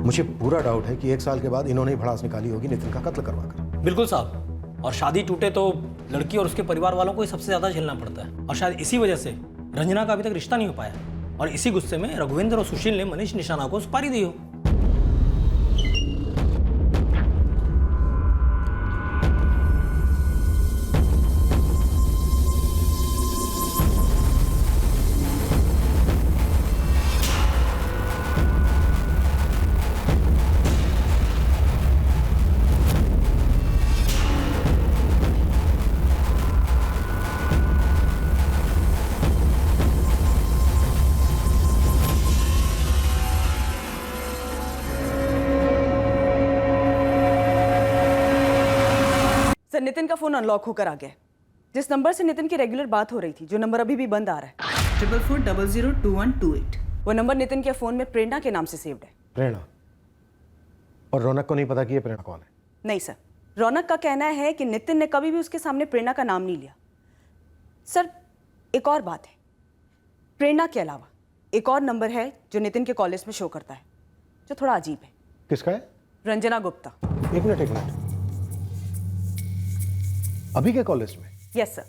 मुझे पूरा डाउट है कि 1 साल के बाद इन्होंने ही भड़ास निकाली होगी नितिन का कत्ल करवाकर। बिल्कुल साहब, और शादी टूटे तो लड़की और उसके परिवार वालों को ही सबसे ज्यादा झेलना पड़ता है। और शायद इसी वजह से रंजना का अभी तक रिश्ता नहीं हो पाया और इसी गुस्से में रघुवेंद्र और सुशील ने मनीष निशाना को सुपारी दी हो। नितिन का फोन अनलॉक होकर आ गया। जिस नंबर से नितिन की रेगुलर बात हो रही थी, जो नंबर अभी भी बंद आ रहा है, 44002128, वो नंबर नितिन के फोन में प्रेरणा के नाम से सेव्ड है। प्रेरणा? और रौनक को नहीं पता कि ये प्रेरणा कौन है? नहीं सर, रौनक का कहना है कि नितिन ने कभी भी उसके सामने प्रेरणा का नाम नहीं लिया। सर, एक और बात है, प्रेरणा के अलावा एक और नंबर है जो नितिन के कॉलेज में शो करता है, जो थोड़ा अजीब है। किसका है? रंजना गुप्ता। एक मिनट, अभी के कॉलेज में? यस सर,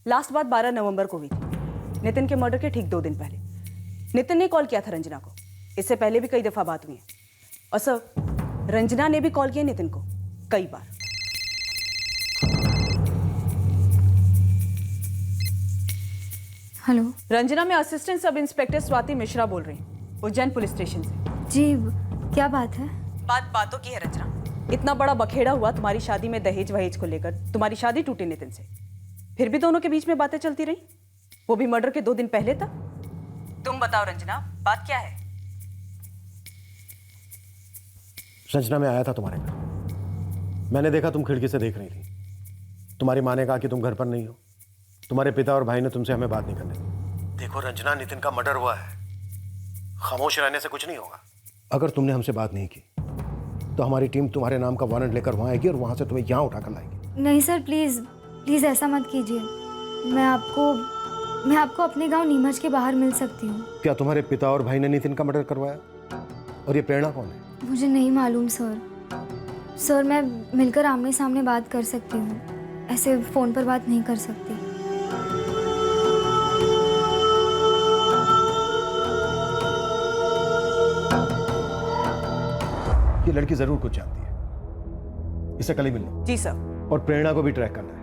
लास्ट बात 12 नवंबर को हुई थी, नितिन के मर्डर के ठीक 2 दिन पहले। नितिन ने कॉल किया था रंजना को, इससे पहले भी कई दफा बात हुई है। और सर, रंजना ने भी कॉल किया नितिन को कई बार। हेलो, रंजना, मैं assistant sub inspector Swati Mishra बोल रही हूँ, उज्जैन पुलिस स्टेशन से। जी, क्या बात है? बातों की है रंजना। इतना बड़ा बखेड़ा हुआ तुम्हारी शादी में दहेज वहेज को लेकर, तुम्हारी शादी टूटी नितिन से, फिर भी दोनों के बीच में बातें चलती रही, वो भी मर्डर के 2 दिन पहले तक। तुम बताओ रंजना, बात क्या है? रंजना, मैं आया था तुम्हारे घर, मैंने देखा तुम खिड़की से देख रही थी। तुम्हारी माँ ने कहा कि तुम घर पर नहीं हो, तुम्हारे पिता और भाई ने तुमसे हमें बात नहीं करने दी। देखो रंजना, नितिन का मर्डर हुआ है, खामोश रहने से कुछ नहीं होगा। अगर तुमने हमसे बात नहीं की तो हमारी टीम तुम्हारे नाम का वारंट लेकर वहां आएगी और वहां से तुम्हें यहाँ उठाकर लाएगी। नहीं सर, प्लीज प्लीज ऐसा मत कीजिए। मैं आपको अपने गांव नीमच के बाहर मिल सकती हूँ। क्या तुम्हारे पिता और भाई ने नितिन का मर्डर करवाया? और ये प्रेरणा कौन है? मुझे नहीं मालूम सर, मैं मिलकर आमने सामने बात कर सकती हूँ, ऐसे फोन पर बात नहीं कर सकती। ये लड़की जरूर कुछ जानती है, इसे कल ही मिलना। जी सर। और प्रेरणा को भी ट्रैक करना है।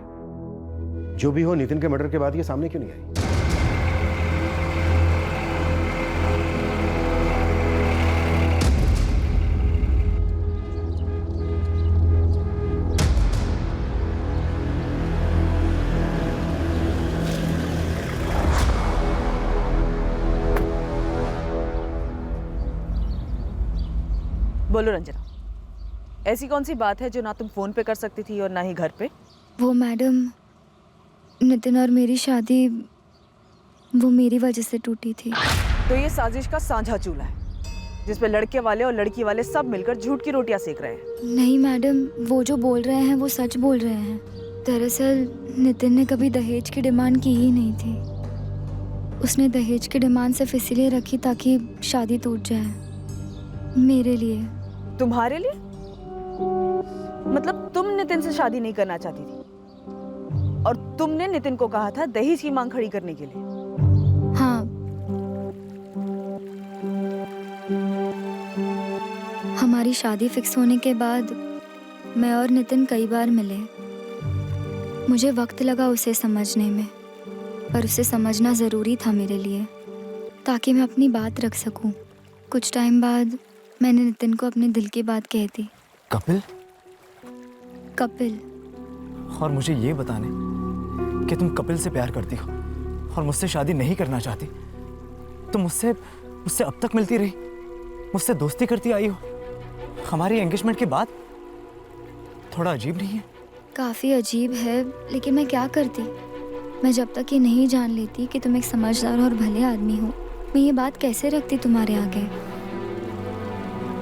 जो भी हो, नितिन के मर्डर के बाद ये सामने क्यों नहीं आई? बोलो रंजना, ऐसी कौन सी बात है जो ना तुम फोन पे कर सकती थी और ना ही घर पे? वो मैडम, नितिन और मेरी शादी वो मेरी वजह से टूटी थी। तो ये साजिश का साझा चूल्हा है जिसपे लड़के वाले और लड़की वाले सब मिलकर झूठ की रोटियां सेक रहे हैं। नहीं मैडम, वो जो बोल रहे हैं वो सच बोल रहे हैं। दरअसल नितिन ने कभी दहेज की डिमांड की ही नहीं थी। उसने दहेज की डिमांड सिर्फ इसीलिए रखी ताकि शादी टूट जाए, मेरे लिए। तुम्हारे लिए? मतलब तुम नितिन से शादी नहीं करना चाहती थी और तुमने नितिन को कहा था दहेज की मांग खड़ी करने के लिए? हाँ। हमारी शादी फिक्स होने के बाद मैं और नितिन कई बार मिले। मुझे वक्त लगा उसे समझने में, पर उसे समझना ज़रूरी था मेरे लिए, ताकि मैं अपनी बात रख सकूं। कुछ टाइम बाद मैंने नितिन को अपने दिल की बात कह दी। कपिल? कपिल। और मुझे ये बताने कि तुम कपिल से प्यार करती हो और मुझसे शादी नहीं करना चाहती। तुम मुझसे अब तक मिलती रही, मुझसे दोस्ती करती आई हो। हमारी एंगेजमेंट के बाद थोड़ा अजीब नहीं है? काफ़ी अजीब है, लेकिन मैं क्या करती। मैं जब तक ये नहीं जान लेती कि तुम एक समझदार और भले आदमी हो, मैं ये बात कैसे रखती तुम्हारे आगे।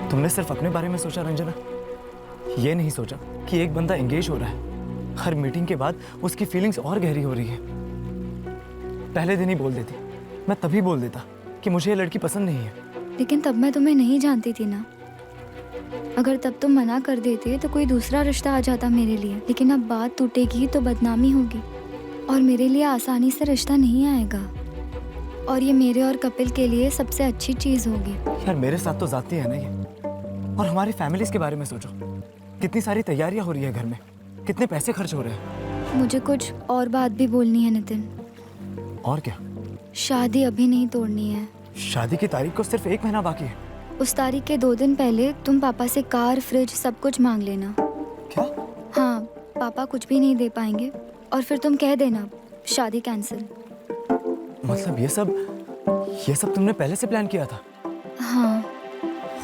तुमने सिर्फ अपने बारे में सोचा रंजना, ये नहीं सोचा कि एक बंदा एंगेज हो रहा है। हर मीटिंग के बाद उसकी फीलिंग्स और गहरी हो रही है। पहले दिन ही बोल देती, मैं तभी बोल देता कि मुझे ये लड़की पसंद नहीं है। लेकिन तब मैं तुम्हें नहीं जानती थी ना। अगर तब तुम मना कर देते तो कोई दूसरा रिश्ता आ जाता मेरे लिए। लेकिन अब बात टूटेगी तो बदनामी होगी और मेरे लिए आसानी से रिश्ता नहीं आएगा। और ये मेरे और कपिल के लिए सबसे अच्छी चीज़ होगी। यार मेरे साथ तो जाती है ना ये। और हमारी फैमिलीज के बारे में सोचो, कितनी सारी तैयारियां हो रही है घर में, कितने पैसे खर्च हो रहे हैं। मुझे कुछ और बात भी बोलनी है नितिन। और क्या? शादी अभी नहीं तोड़नी है। शादी की तारीख को सिर्फ 1 महीना बाकी है। उस तारीख के 2 दिन पहले तुम पापा से कार, फ्रिज सब कुछ मांग लेना। क्या? हाँ, पापा कुछ भी नहीं दे पाएंगे और फिर तुम कह देना शादी कैंसिल। मतलब ये सब तुमने पहले से प्लान किया था? हाँ।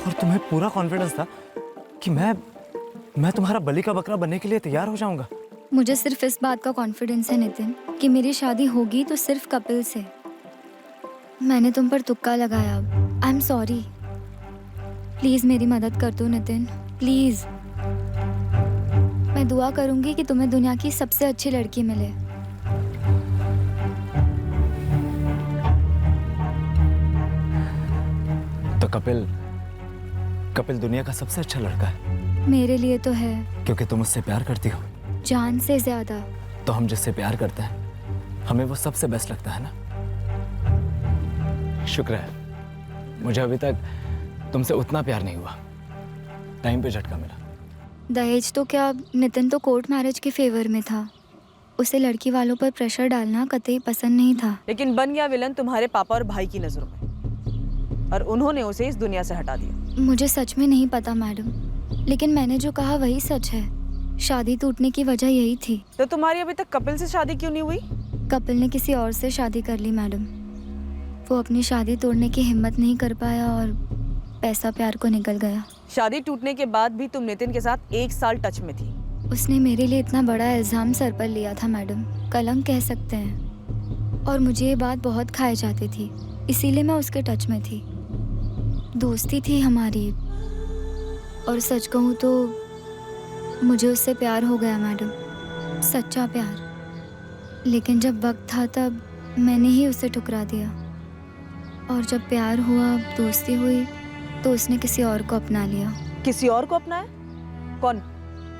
और तुम्हें पूरा कॉन्फिडेंस था कि मैं तुम्हारा बलि का बकरा बनने के लिए तैयार हो जाऊंगा? मुझे सिर्फ इस बात का कॉन्फिडेंस है नितिन कि मेरी शादी होगी तो सिर्फ कपिल से। मैंने तुम पर तुक्का लगाया। I am sorry. प्लीज मेरी मदद कर दो नितिन, प्लीज। मैं दुआ करूंगी कि तुम्हें दुनिया की सबसे अच्छी लड़की मिले। तो कपिल दुनिया का सबसे अच्छा लड़का है। मेरे लिए तो है। क्योंकि तुम उससे प्यार करती हो। जान से ज्यादा। तो हम जिससे प्यार करते हैं हमें वो सबसे बेस्ट लगता है ना। शुक्र है मुझे अभी तक तुमसे उतना प्यार नहीं हुआ। टाइम पे झटका मिला। दहेज तो क्या, नितिन तो कोर्ट मैरिज के फेवर में था। उसे लड़की वालों पर प्रेशर डालना कतई पसंद नहीं था। लेकिन बन गया विलन तुम्हारे पापा और भाई की नजरों में और उन्होंने उसे इस दुनिया से हटा दिया। मुझे सच में नहीं पता मैडम, लेकिन मैंने जो कहा वही सच है। शादी टूटने की वजह यही थी। तो तुम्हारी अभी तक कपिल से शादी क्यों नहीं हुई? कपिल ने किसी और से शादी कर ली मैडम। वो अपनी शादी तोड़ने की हिम्मत नहीं कर पाया और पैसा प्यार को निकल गया। शादी टूटने के बाद भी तुम नितिन के साथ 1 साल टच में थी। उसने मेरे लिए इतना बड़ा इल्जाम सर पर लिया था मैडम, कलंक कह सकते हैं। और मुझे ये बात बहुत खाई जाती थी, इसीलिए मैं उसके टच में थी। दोस्ती थी हमारी। और सच कहूँ तो मुझे उससे प्यार हो गया मैडम, सच्चा प्यार। लेकिन जब वक्त था तब मैंने ही उसे ठुकरा दिया। और जब प्यार हुआ, दोस्ती हुई, तो उसने किसी और को अपना लिया। किसी और को अपनाया? कौन?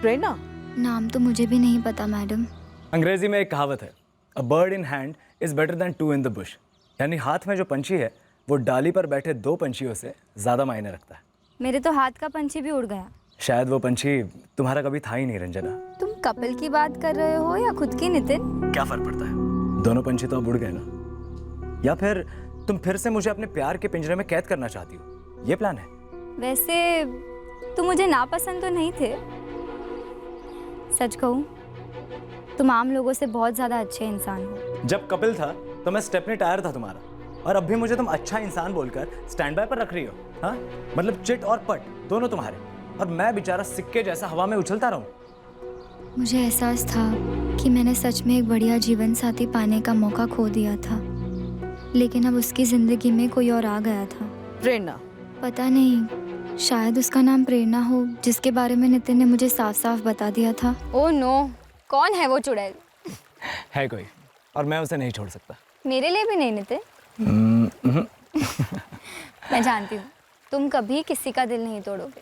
प्रेरणा? नाम तो मुझे भी नहीं पता मैडम। अंग्रेजी में एक कहावत है, a bird in hand is better than 2 in the Bush. यानी हाथ में जो पंछी है वो डाली पर बैठे 2 पंछियों से ज्यादा मायने रखता है। मेरे तो हाथ का पंछी भी उड़ गया। शायद वो पंछी तुम्हारा कभी था ही नहीं रंजना। तुम कपिल की बात कर रहे हो या खुद की नितिन? क्या फर्क पड़ता है, दोनों पंछी तो अब उड़ गए ना। या फिर तुम फिर से मुझे अपने प्यार के पिंजरे में कैद करना चाहती हो, ये प्लान है? वैसे तुम मुझे नापसंद तो नहीं थे। सच कहूँ तुम आम लोगों से बहुत ज्यादा अच्छे इंसान हो। जब कपिल था तो मैं स्टेपनी टायर था तुम्हारा, और अब भी मुझे तुम अच्छा इंसान बोलकर स्टैंड बाय पर रख रही हो? हाँ, मतलब चिट और पट दोनों तुम्हारे, और मैं बेचारा सिक्के जैसा हवा में उछलता रहूं। मुझे एहसास था कि मैंने सच में एक बढ़िया जीवन साथी पाने का मौका खो दिया था, लेकिन अब उसकी जिंदगी में कोई और आ गया था। प्रेरणा? पता नहीं, शायद उसका नाम प्रेरणा हो, जिसके बारे में नितिन ने मुझे साफ साफ बता दिया था। ओह नो, कौन है वो चुड़ैल? है कोई, और मैं उसे नहीं छोड़ सकता। मेरे लिए भी नहीं नितिन। मैं जानती हूँ तुम कभी किसी का दिल नहीं तोड़ोगे।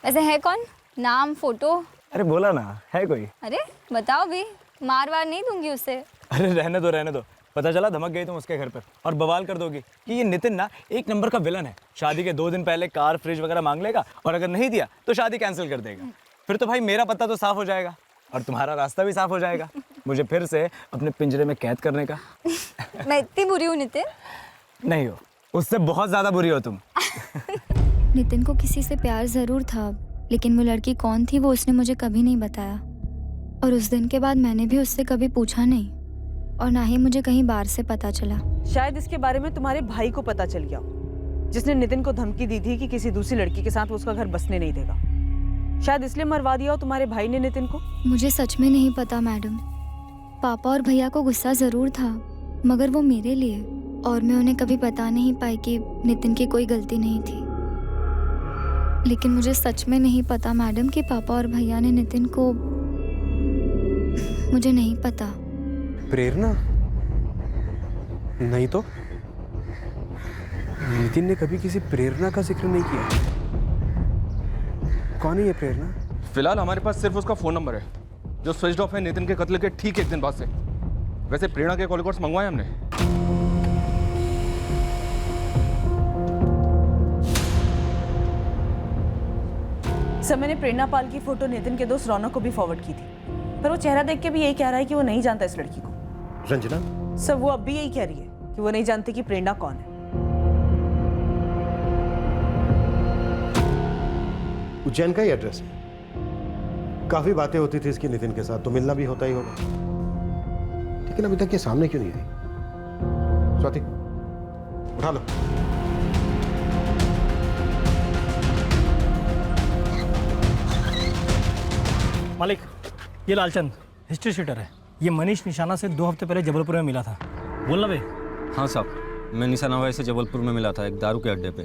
वैसे है कौन? नाम, फोटो? अरे बोला ना, है कोई। अरे बताओ भी, मार वार नहीं दूंगी उससे। अरे रहने दो रहने दो, पता चला धमक गई तुम उसके घर पर और बवाल कर दोगी कि ये नितिन ना एक नंबर का विलन है। शादी के 2 दिन पहले कार, फ्रिज वगैरह मांग लेगा, और अगर नहीं दिया तो शादी कैंसिल कर देगा। फिर तो भाई मेरा पत्ता तो साफ हो जाएगा और तुम्हारा रास्ता भी साफ हो जाएगा मुझे फिर से अपने पिंजरे में कैद करने का। मैं इतनी बुरी हूँ नितिन? नहीं हो, उससे बहुत ज्यादा बुरी हो तुम। नितिन को किसी से प्यार जरूर था, लेकिन वो लड़की कौन थी वो उसने मुझे कभी नहीं बताया, और उस दिन के बाद मैंने भी उससे कभी पूछा नहीं, और ना ही मुझे कहीं बाहर से पता चला। शायद इसके बारे में तुम्हारे भाई को पता चल गया, जिसने नितिन को धमकी दी थी कि किसी दूसरी लड़की के साथ वो उसका घर बसने नहीं देगा। शायद इसलिए मरवा दिया हो तुम्हारे भाई ने नितिन को। मुझे सच में नहीं पता मैडम। पापा और भैया को गुस्सा जरूर था, मगर वो मेरे लिए, और मैं उन्हें कभी बता नहीं पाई कि नितिन की कोई गलती नहीं थी। लेकिन मुझे सच में नहीं पता मैडम कि पापा और भैया ने नितिन को, मुझे नहीं पता। प्रेरणा? नहीं तो नितिन ने कभी किसी प्रेरणा का जिक्र नहीं किया। कौन है ये प्रेरणा? फिलहाल हमारे पास सिर्फ उसका फोन नंबर है, जो स्विच ऑफ है नितिन के कत्ल के ठीक 1 दिन बाद से। वैसे प्रेरणा के कॉल रिकॉर्ड्स मंगवाए हमने। सर, मैंने प्रेरणा पाल की फोटो नितिन के दोस्त रौनक को भी फॉरवर्ड की थी, पर वो चेहरा देख के भी यही कह रहा है कि वो नहीं जानता इस लड़की को। रंजना? सर, वो अब भी यही कह रही है कि वो नहीं जानती कि प्रेरणा कौन है। उज्जैन का ही एड्रेस है। काफी बातें होती थी इसकी नितिन के साथ, तो मिलना भी होता ही होगा, लेकिन अभी तक ये सामने क्यों नहीं आई? स्वाति, उठा लो। मालिक, ये लालचंद हिस्ट्री शीटर है। ये मनीष निशाना से 2 हफ्ते पहले जबलपुर में मिला था। बोल बे। हाँ साहब, मैं निशाना भाई से जबलपुर में मिला था, एक दारू के अड्डे पे।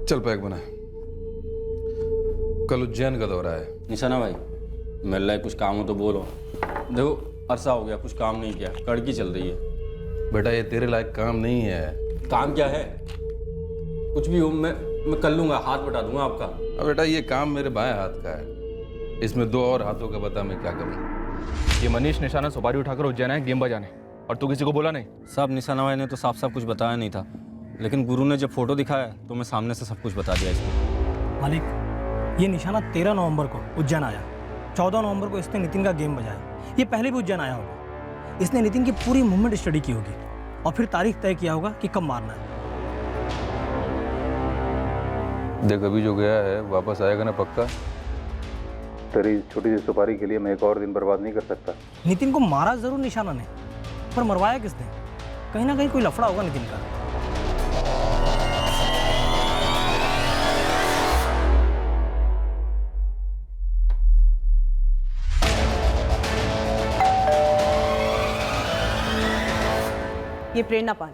चल पैक बना, कल उज्जैन का दौरा है। निशाना भाई मिल रहा है, कुछ काम हो तो बोलो। देखो अरसा हो गया, कुछ काम नहीं किया, कड़की चल रही है। बेटा ये तेरे लायक काम नहीं है। काम क्या है? कुछ भी हो मैं कर लूंगा, हाथ बटा दूंगा आपका। अब बेटा ये काम मेरे बाएं हाथ का है, इसमें 2 और हाथों का बता मैं क्या करूं। ये मनीष निशाना सुपारी उठाकर उज्जैन है गेम बजाने, और तू किसी को बोला नहीं? साहब निशाना भाई ने तो साफ साफ कुछ बताया नहीं था, लेकिन गुरु ने जब फोटो दिखाया तो मैं सामने से सब कुछ बता दिया इसको। मालिक, ये निशाना 13 नवंबर को उज्जैन आया। 14 नवंबर को इसने नितिन का गेम बजाया। ये पहले भी उज्जैन आया होगा। इसने नितिन की पूरी मूवमेंट स्टडी की होगी और फिर तारीख तय किया होगा कि कब मारना है। देख अभी जो गया है वापस आएगा ना पक्का? तेरी छोटी सी सुपारी के लिए मैं एक और दिन बर्बाद नहीं कर सकता। नितिन को मारा जरूर निशाना ने, पर मरवाया किसने? कहीं ना कहीं कोई लफड़ा होगा नितिन का। ये प्रेरणा पाल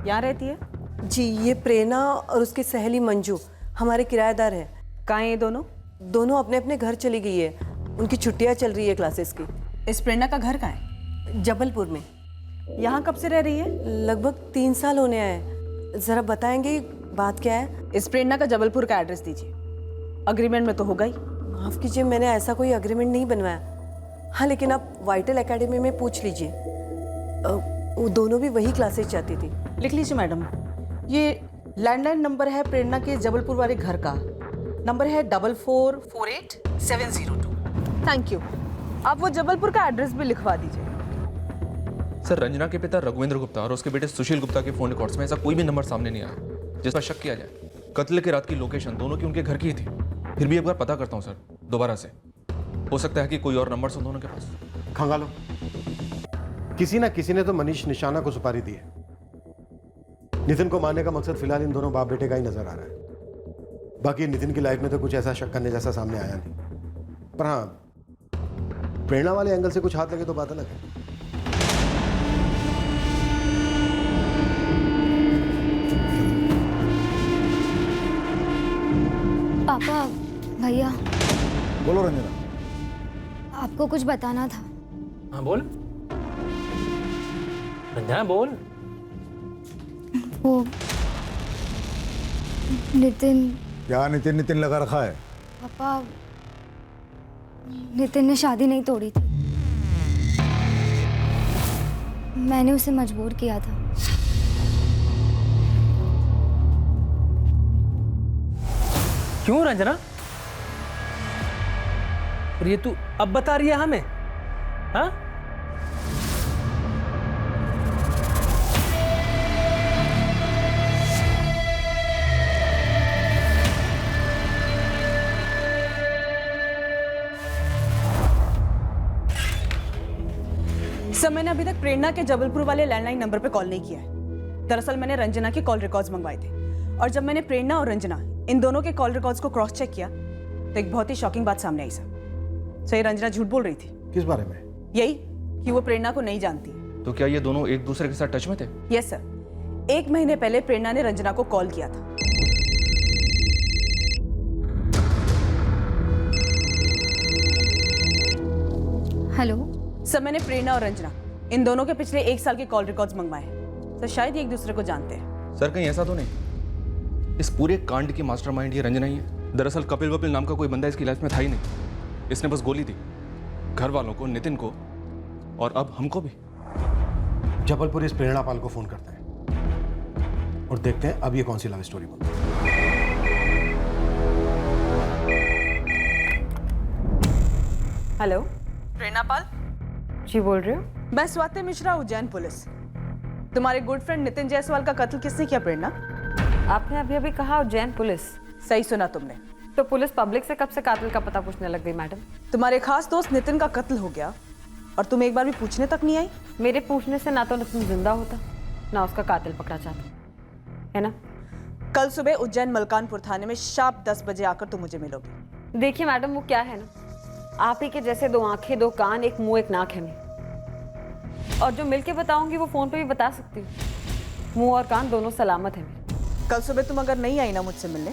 यहाँ रहती है? जी, ये प्रेरणा और उसकी सहेली मंजू हमारे किराएदार हैं। कहाँ हैं ये दोनों? दोनों अपने अपने घर चली गई है, उनकी छुट्टियाँ चल रही है क्लासेस की। इस प्रेरणा का घर कहाँ है? जबलपुर में। यहाँ कब से रह रही है? लगभग 3 साल होने आए। ज़रा बताएंगे बात क्या है? इस प्रेरणा का जबलपुर का एड्रेस दीजिए। अग्रीमेंट में तो होगा ही। माफ़ कीजिए, मैंने ऐसा कोई अग्रीमेंट नहीं बनवाया। हाँ, लेकिन आप वाइटल एकेडमी में पूछ लीजिए, वो दोनों भी वही क्लासेस जाती थी। लिख लीजिए मैडम। ये लैंडलाइन नंबर है प्रेरणा के जबलपुर वाले घर का। नंबर है 4448-702। Thank you. आप वो जबलपुर का एड्रेस भी लिखवा दीजिए। सर, रंजना के पिता रघुवेंद्र गुप्ता और उसके बेटे सुशील गुप्ता के फोन रिकॉर्ड्स में ऐसा कोई भी नंबर सामने नहीं आया जिस पर शक किया जाए। कत्ल के रात की लोकेशन दोनों की उनके घर की ही थी। फिर भी एक बार पता करता हूँ सर, दोबारा से। हो सकता है कि कोई और नंबर उन दोनों के पास। खंगालो, किसी ना किसी ने तो मनीष निशाना को सुपारी दी है। नितिन को मारने का मकसद फिलहाल इन दोनों बाप बेटे का ही नजर आ रहा है। बाकी नितिन की लाइफ में तो कुछ ऐसा शक करने जैसा सामने आया नहीं, पर हाँ प्रेरणा वाले एंगल से कुछ हाथ लगे तो बात अलग है। पापा, भैया, बोलो रंजना। आपको कुछ बताना था। हाँ बोल रंजना, बोल। वो नितिन। क्या नितिन नितिन लगा रखा है? पापा, नितिन ने शादी नहीं तोड़ी थी, मैंने उसे मजबूर किया था। क्यों रंजना? और ये तू अब बता रही है हमें? हाँ? सर, मैंने अभी तक प्रेरणा के जबलपुर वाले लैंडलाइन नंबर पे कॉल नहीं किया है। दरअसल मैंने रंजना के कॉल रिकॉर्ड्स मंगवाए थे, और जब मैंने प्रेरणा और रंजना इन दोनों के कॉल रिकॉर्ड्स को क्रॉस चेक किया तो एक बहुत ही शॉकिंग बात सामने आई सर। ये रंजना झूठ बोल रही थी। किस बारे में? यही कि वो प्रेरणा को नहीं जानती। तो क्या ये दोनों एक दूसरे के साथ टच में थे? यस सर, 1 महीने पहले प्रेरणा ने रंजना को कॉल किया था। हेलो सर, मैंने प्रेरणा और रंजना इन दोनों के पिछले 1 साल के कॉल रिकॉर्ड्स मंगवाए हैं। सर, शायद ये एक दूसरे को जानते हैं। सर कहीं ऐसा तो नहीं इस पूरे कांड की मास्टरमाइंड ये रंजना ही है? दरअसल कपिल वपिल नाम का कोई बंदा इसकी लाइफ में था ही नहीं। इसने बस गोली दी घर वालों को, नितिन को, और अब हमको भी। जबलपुर इस प्रेरणा पाल को फोन करते हैं और देखते हैं अब ये कौन सी लव स्टोरी बनती है। हेलो, प्रेरणा पाल जी बोल रहे हो? मैं स्वाति मिश्रा, उज्जैन पुलिस। तुम्हारे गुड फ्रेंड नितिन जायसवाल का कत्ल किसने किया प्रेरणा? आपने अभी अभी कहा उज्जैन पुलिस। सही सुना तुमने। तो पुलिस पब्लिक से कब से कातिल का पता पूछने लग गई मैडम? तुम्हारे खास दोस्त नितिन का कत्ल हो गया और तुम एक बार भी पूछने तक नहीं आई? मेरे पूछने से ना तो नितिन जिंदा होता ना उसका कातिल पकड़ा जाता, है ना? कल सुबह उज्जैन मलकानपुर थाने में शार्प 10 बजे आकर तुम मुझे मिलोगी। देखिए मैडम, वो क्या है ना, आप ही के जैसे 2 आंखें 2 कान 1 मुंह 1 नाक है मैं, और जो मिलके बताऊंगी वो फोन पे भी बता सकती हूँ। मुंह और कान दोनों सलामत है मेरे। कल सुबह तुम अगर नहीं आई ना मुझसे मिलने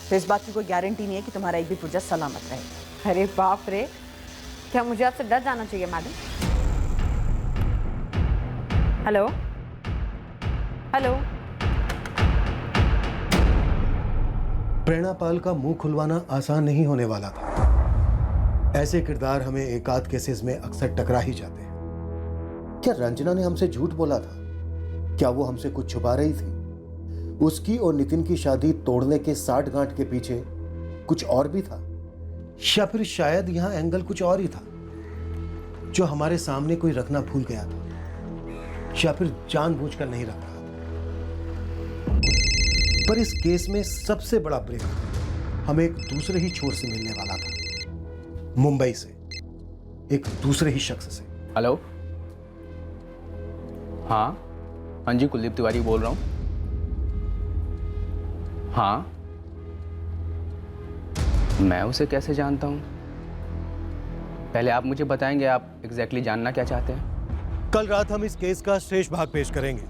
तो इस बात की कोई गारंटी नहीं है कि तुम्हारा एक भी पुर्जा सलामत रहे। अरे बाप रे, क्या मुझे आपसे डर जाना चाहिए madam? Hello hello. Prerna Pal का मुंह खुलवाना आसान नहीं होने वाला था। ऐसे किरदार हमें एकाध केसेस में अक्सर टकरा ही जाते हैं। क्या रंजना ने हमसे झूठ बोला था? क्या वो हमसे कुछ छुपा रही थी? उसकी और नितिन की शादी तोड़ने के 60 गांठ के पीछे कुछ और भी था, या फिर शायद यहां एंगल कुछ और ही था जो हमारे सामने कोई रखना भूल गया था, या फिर जानबूझकर नहीं रख रहा था। पर इस केस में सबसे बड़ा ब्रेक हमें एक दूसरे ही छोर से मिलने वाला था, मुंबई से एक दूसरे ही शख्स से। हेलो, हाँ हाँ जी, कुलदीप तिवारी बोल रहा हूँ। हाँ, मैं उसे कैसे जानता हूँ? पहले आप मुझे बताएंगे आप एग्जैक्टली जानना क्या चाहते हैं? कल रात हम इस केस का शेष भाग पेश करेंगे।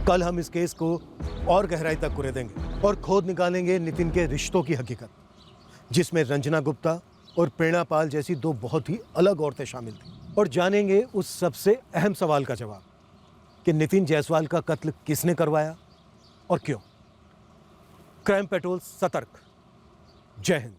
कल हम इस केस को और गहराई तक कुरेदेंगे और खोद निकालेंगे नितिन के रिश्तों की हकीकत, जिसमें रंजना गुप्ता और प्रेरणा पाल जैसी 2 बहुत ही अलग औरतें शामिल थी, और जानेंगे उस सबसे अहम सवाल का जवाब कि नितिन जायसवाल का कत्ल किसने करवाया और क्यों। क्राइम पेट्रोल सतर्क। जय हिंद।